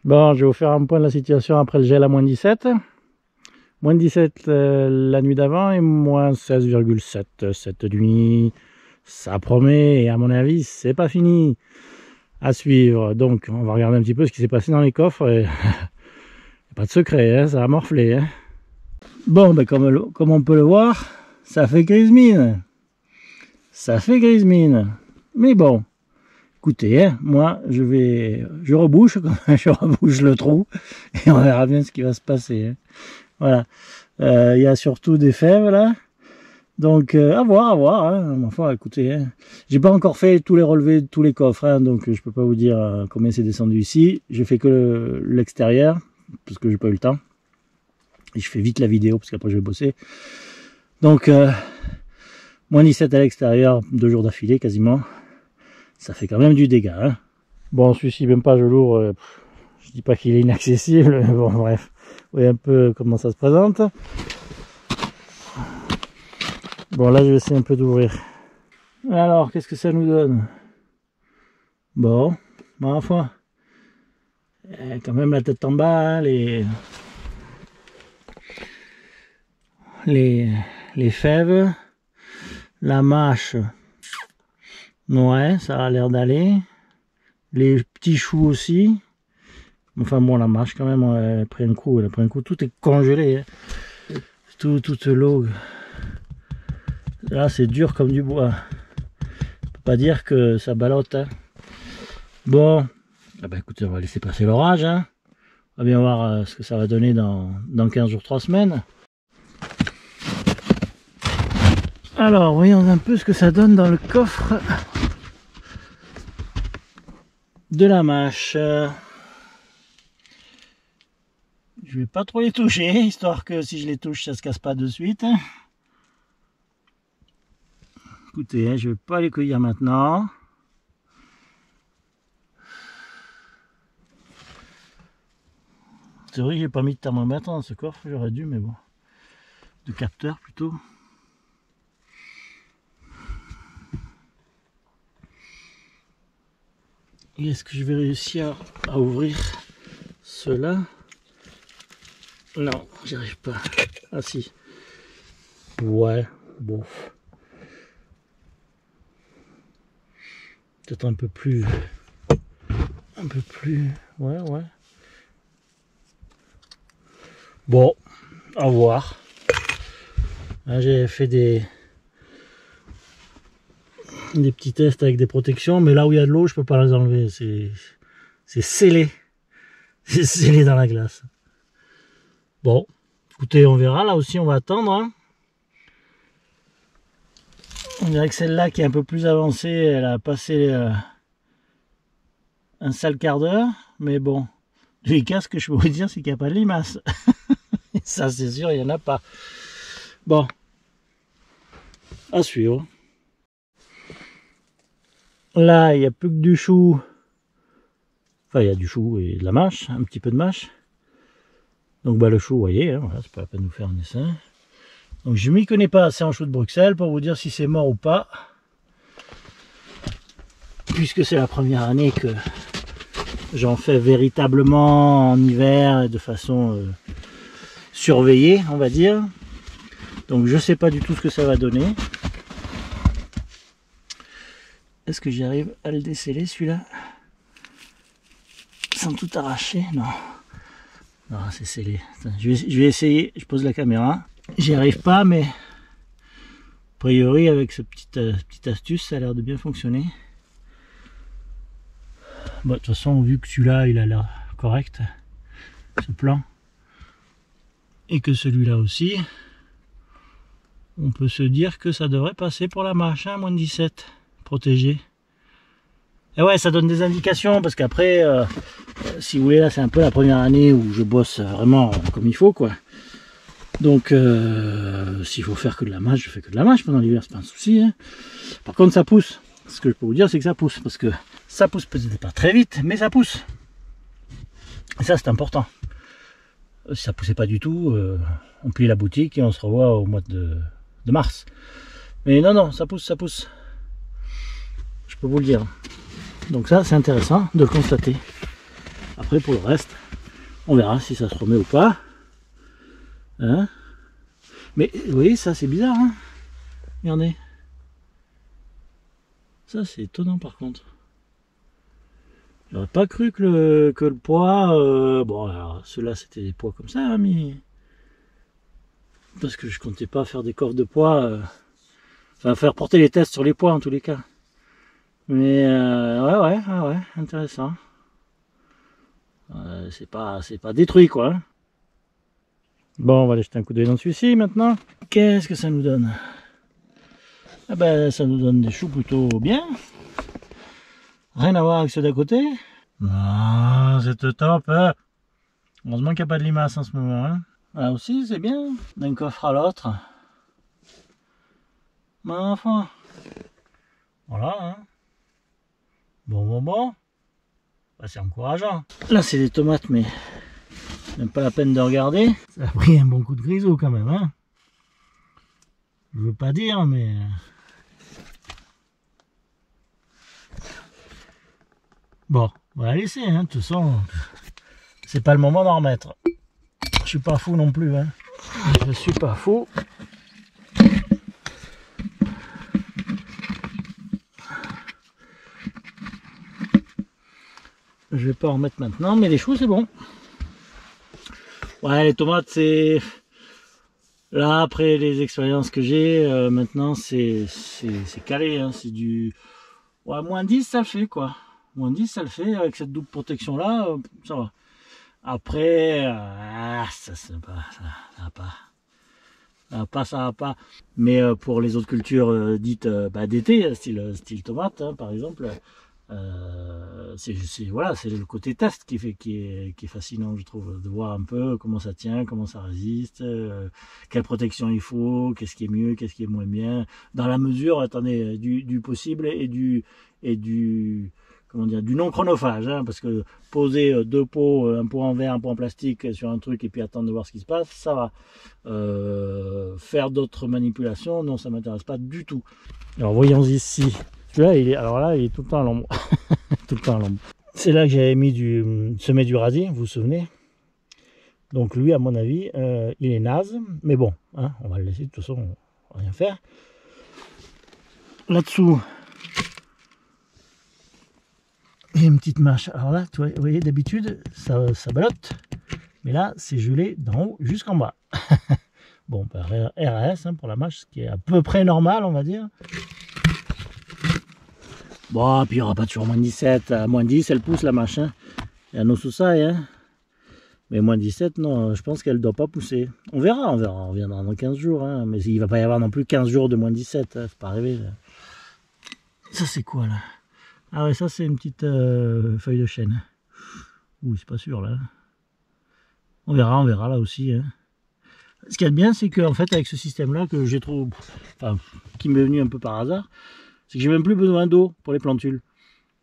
Bon, je vais vous faire un point de la situation après le gel à moins 17. Moins 17 la nuit d'avant et moins 16,7 cette nuit. Ça promet et à mon avis, c'est pas fini. À suivre. Donc, on va regarder un petit peu ce qui s'est passé dans les coffres. Et... pas de secret, hein, ça a morflé. Hein. Bon, ben comme on peut le voir, ça fait grise mine. Ça fait grise mine. Mais bon, écoutez, hein, moi, je rebouche, je rebouche le trou et on verra bien ce qui va se passer. Hein. Voilà. Il y a surtout des fèves là. Donc, à voir. Hein. Enfin, écoutez, hein. J'ai pas encore fait tous les relevés de tous les coffres, hein, donc je peux pas vous dire combien c'est descendu ici. J'ai fait que l'extérieur, parce que j'ai pas eu le temps. Et je fais vite la vidéo, parce qu'après je vais bosser. Donc, moins 17 à l'extérieur, 2 jours d'affilée quasiment. Ça fait quand même du dégât. Hein. Bon, celui-ci, même pas je l'ouvre. Je dis pas qu'il est inaccessible, mais bon, bref. Vous voyez un peu comment ça se présente. Bon, là, je vais essayer un peu d'ouvrir. Alors, qu'est-ce que ça nous donne? Bon, ma foi. Quand même la tête en bas, les fèves, la mâche. Ouais, ça a l'air d'aller. Les petits choux aussi. Enfin bon, la mâche quand même, elle a pris un coup, tout est congelé. Hein. Toute l'eau. Là, c'est dur comme du bois. On peut pas dire que ça ballotte. Hein. Bon, ah bah écoutez, on va laisser passer l'orage. Hein. On va bien voir ce que ça va donner dans 15 jours, 3 semaines. Alors, voyons un peu ce que ça donne dans le coffre de la mâche. Je vais pas trop les toucher, histoire que si je les touche, ça se casse pas de suite. Écoutez, je vais pas les cueillir maintenant. C'est vrai que j'ai pas mis de thermomètre dans ce coffre, j'aurais dû, mais bon. De capteur plutôt. Et est-ce que je vais réussir à ouvrir cela? Non, j'y arrive pas. Ah si. Ouais, bon. Peut-être un peu plus. Ouais. Bon, à voir. J'ai fait des petits tests avec des protections, mais là où il y a de l'eau, je peux pas les enlever. C'est scellé. C'est scellé dans la glace. Bon, écoutez, on verra. Là aussi, on va attendre. Hein. On dirait que celle-là qui est un peu plus avancée, elle a passé un sale quart d'heure. Mais bon, du cas, ce que je peux vous dire, c'est qu'il n'y a pas de limaces. Ça, c'est sûr, il n'y en a pas. Bon, à suivre. Là, il n'y a plus que du chou. Enfin, il y a du chou et de la mâche, un petit peu de mâche. Donc, bah, le chou, vous voyez, hein, voilà, c'est pas la peine de nous faire un dessin. Donc, je m'y connais pas assez en chou de Bruxelles pour vous dire si c'est mort ou pas. Puisque c'est la première année que j'en fais véritablement en hiver de façon surveillée, on va dire. Donc, je sais pas du tout ce que ça va donner. Est-ce que j'arrive à le déceler celui-là sans tout arracher? Non. Non, c'est scellé. Attends, je vais essayer, je pose la caméra. J'y arrive pas, mais a priori avec ce petite astuce, ça a l'air de bien fonctionner. Bon, de toute façon, vu que celui-là, il a l'air correct, ce plan, et que celui-là aussi, on peut se dire que ça devrait passer pour la mâche, hein, moins de 17, protégé. Et ouais, ça donne des indications, parce qu'après, si vous voulez, là, c'est un peu la première année où je bosse vraiment comme il faut, quoi. Donc, s'il faut faire que de la mâche, je fais que de la mâche pendant l'hiver, c'est pas un souci. Hein. Par contre, ça pousse. Ce que je peux vous dire, c'est que ça pousse, parce que ça pousse peut-être pas très vite, mais ça pousse. Et ça, c'est important. Si ça poussait pas du tout, on plie la boutique et on se revoit au mois de mars. Mais non, ça pousse, ça pousse. Je peux vous le dire. Donc ça, c'est intéressant de le constater. Après, après pour le reste, on verra si ça se remet ou pas. Hein? Mais vous voyez, ça c'est bizarre, hein? Regardez. Ça c'est étonnant par contre. J'aurais pas cru que le poids... bon, alors ceux-là c'était des poids comme ça, hein, mais... Parce que je comptais pas faire des coffres de poids... Enfin, faire porter les tests sur les poids en tous les cas. Mais ouais, intéressant. C'est pas détruit quoi. Hein. Bon, on va aller jeter un coup d'œil dans celui-ci maintenant. Qu'est-ce que ça nous donne? Ah ben, ça nous donne des choux plutôt bien. Rien à voir avec ceux d'à côté. Ah, c'est top. Hein. Heureusement qu'il n'y a pas de limaces en ce moment. Hein. Là aussi, c'est bien. D'un coffre à l'autre. Mais enfin. Voilà. Hein. Bon. Bah, c'est encourageant. Là, c'est des tomates, mais même pas la peine de regarder. Ça a pris un bon coup de grisou quand même. Hein. Je veux pas dire, mais... Bon, on va la laisser, hein. De toute façon, c'est pas le moment d'en remettre. Je suis pas fou non plus, hein. Je suis pas fou. Je vais pas en remettre maintenant, mais les choux c'est bon. Ouais, les tomates c'est... Là, après les expériences que j'ai, maintenant c'est calé, hein. C'est du... Ouais, moins 10 ça le fait quoi. Moins 10 ça le fait, avec cette double protection là, ça va. Après, ça va pas. Mais pour les autres cultures dites d'été, style tomate, hein, par exemple, voilà, c'est le côté test qui est fascinant, je trouve, de voir un peu comment ça tient, comment ça résiste, quelle protection il faut, qu'est-ce qui est mieux, qu'est-ce qui est moins bien, dans la mesure, attendez, du possible et du comment dire, du non chronophage, hein, parce que poser deux pots, un pot en verre, un pot en plastique sur un truc et puis attendre de voir ce qui se passe, ça va. Faire d'autres manipulations, non, ça m'intéresse pas du tout. Alors voyons ici. Celui-là, alors là, il est tout le temps à l'ombre. Tout le temps à l'ombre. C'est là que j'avais mis semé du radis, vous vous souvenez? Donc lui, à mon avis, il est naze, mais bon, hein, on va le laisser, de toute façon, on va rien faire. Là-dessous, il y a une petite mâche. Alors là, vous voyez, d'habitude, ça ballotte, mais là, c'est gelé d'en haut jusqu'en bas. Bon, bah, RAS hein, pour la mâche, ce qui est à peu près normal, on va dire. Bon, puis il n'y aura pas toujours moins 17. À moins 10, elle pousse la mâche. Hein. Il y a nos sous-sailles. Hein. Mais moins 17, non, je pense qu'elle ne doit pas pousser. On verra. On viendra dans 15 jours. Hein. Mais il ne va pas y avoir non plus 15 jours de moins 17. Hein. Faut pas rêver. Là. Ça, c'est quoi, là? Ah ouais, ça, c'est une petite feuille de chêne. Ouh, c'est pas sûr, là. On verra là aussi. Hein. Ce qu'il y a de bien, c'est qu'en fait, avec ce système-là, que j'ai trouvé, enfin, qui m'est venu un peu par hasard, c'est que j'ai même plus besoin d'eau pour les plantules.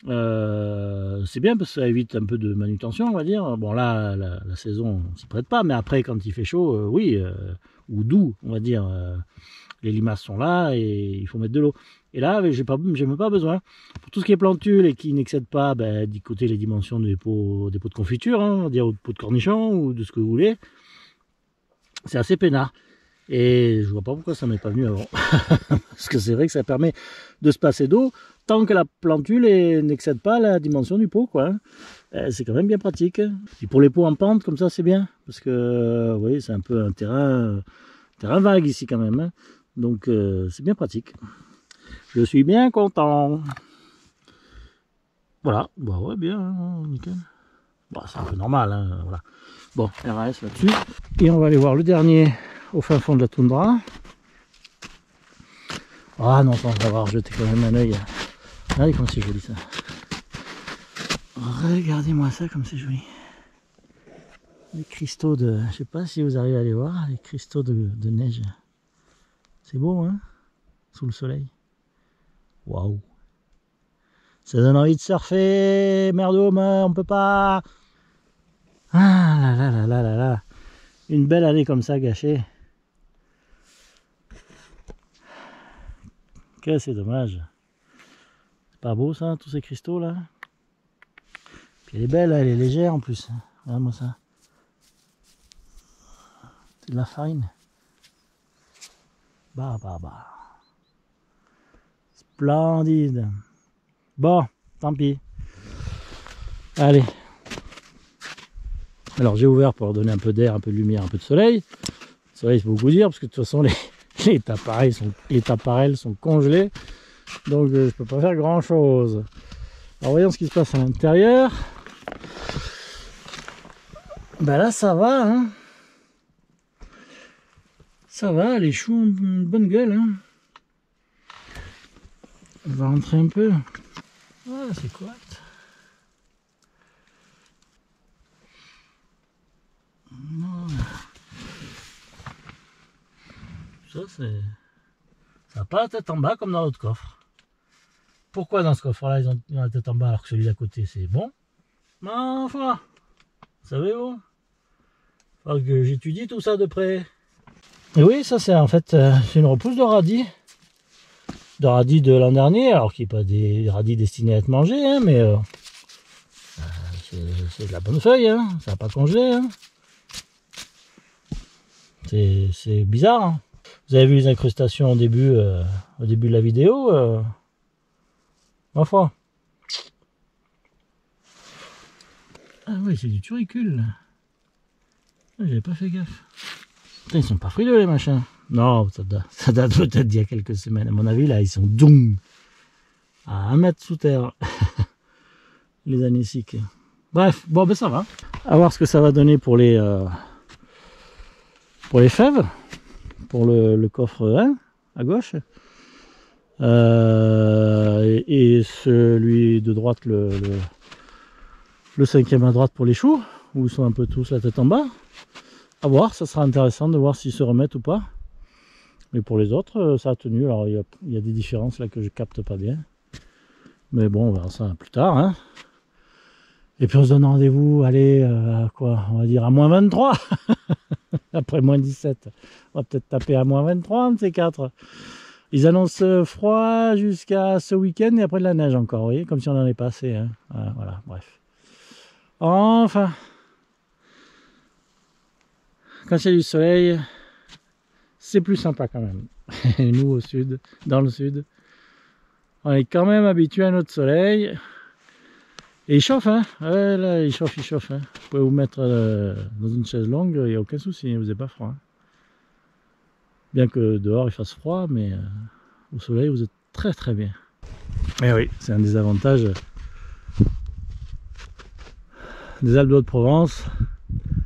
C'est bien parce que ça évite un peu de manutention, on va dire. Bon, là, la saison ne s'y prête pas, mais après, quand il fait chaud, oui, ou doux, on va dire, les limaces sont là et il faut mettre de l'eau. Et là, j'ai même pas besoin. Pour tout ce qui est plantules et qui n'excède pas, d'y côté les dimensions des pots de confiture, hein, on va dire, ou de pots de cornichons ou de ce que vous voulez. C'est assez peinard. Et je vois pas pourquoi ça m'est pas venu avant. Parce que c'est vrai que ça permet de se passer d'eau tant que la plantule n'excède pas la dimension du pot, quoi. C'est quand même bien pratique. Et pour les pots en pente, comme ça, c'est bien. Parce que, vous voyez, c'est un peu un terrain vague ici quand même. Hein. Donc, c'est bien pratique. Je suis bien content. Voilà. Bah ouais, bien, hein, nickel. Bon, c'est un peu normal, hein, voilà. Bon, RAS là-dessus. Et on va aller voir le dernier au fin fond de la toundra. Ah non, on va voir, jeter quand même un œil. Regardez comme c'est joli ça. Regardez-moi ça comme c'est joli. Les cristaux de... Je sais pas si vous arrivez à les voir, les cristaux de neige. C'est beau, hein? Sous le soleil. Waouh! Ça donne envie de surfer, merdome, on peut pas... Ah là là là là là là. Une belle année comme ça gâchée. Que c'est dommage. C'est pas beau ça, tous ces cristaux là. Puis Elle est belle, elle est légère en plus. Regarde-moi ça. C'est de la farine. Bah. Splendide. Bon, tant pis. Allez. Alors j'ai ouvert pour donner un peu d'air, un peu de lumière, un peu de soleil. Le soleil, c'est beaucoup dire, parce que de toute façon les tapparelles sont congelés. Donc je peux pas faire grand chose. Alors voyons ce qui se passe à l'intérieur. Ben là ça va, hein. Ça va, les choux ont une bonne gueule, hein. On va rentrer un peu. Voilà, c'est correct. Voilà. Ça c'est... Ça n'a pas la tête en bas comme dans l'autre coffre. Pourquoi dans ce coffre-là ils ont la tête en bas alors que celui d'à côté c'est bon? Mais enfin, savez-vous? Faut que j'étudie tout ça de près. Et oui, ça c'est en fait c'est une repousse de radis. De radis de l'an dernier, alors qu'il n'y a pas des radis destinés à être mangés, hein, mais c'est de la bonne feuille, hein, ça n'a pas congelé. Hein. C'est bizarre. Hein. Vous avez vu les incrustations au début de la vidéo, ma foi. Ah oui, c'est du turicule. J'avais pas fait gaffe. Putain, ils sont pas frileux les machins. Non, ça date peut-être d'il y a quelques semaines. À mon avis, là, ils sont doum à 1 mètre sous terre. Les anéciques. Bref, bon, ben ça va. À voir ce que ça va donner pour les fèves. Pour le coffre 1, à gauche. Et celui de droite, le 5e à droite pour les choux, où ils sont un peu tous la tête en bas. À voir, ça sera intéressant de voir s'ils se remettent ou pas. Mais pour les autres, ça a tenu. Alors il y a des différences là que je capte pas bien. Mais bon, on verra ça plus tard. Hein. Et puis on se donne rendez-vous, allez, à quoi? On va dire à moins 23. Après moins 17. On va peut-être taper à moins 23, un de ces quatre. Ils annoncent froid jusqu'à ce week-end et après de la neige encore, vous voyez, comme si on en est passé. Hein. Voilà, bref. Enfin, quand il y a du soleil, c'est plus sympa quand même. Nous au sud, dans le sud, on est quand même habitué à notre soleil. Et il chauffe, hein. Ouais, là, il chauffe, hein. Vous pouvez vous mettre dans une chaise longue, il n'y a aucun souci, vous n'avez pas froid. Hein. Bien que dehors il fasse froid, mais au soleil vous êtes très très bien. Et oui, c'est un des avantages des Alpes de Haute-Provence.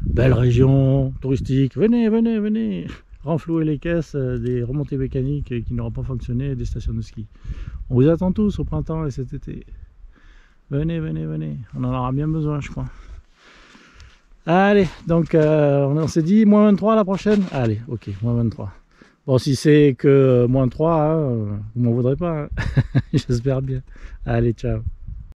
Belle région touristique, venez renflouer les caisses des remontées mécaniques qui n'auront pas fonctionné, des stations de ski. On vous attend tous au printemps et cet été. Venez, on en aura bien besoin je crois. Allez, donc on s'est dit moins 23 la prochaine. Allez, ok, moins 23. Bon, si c'est que moins 3, hein, vous m'en voudrez pas. Hein. J'espère bien. Allez, ciao.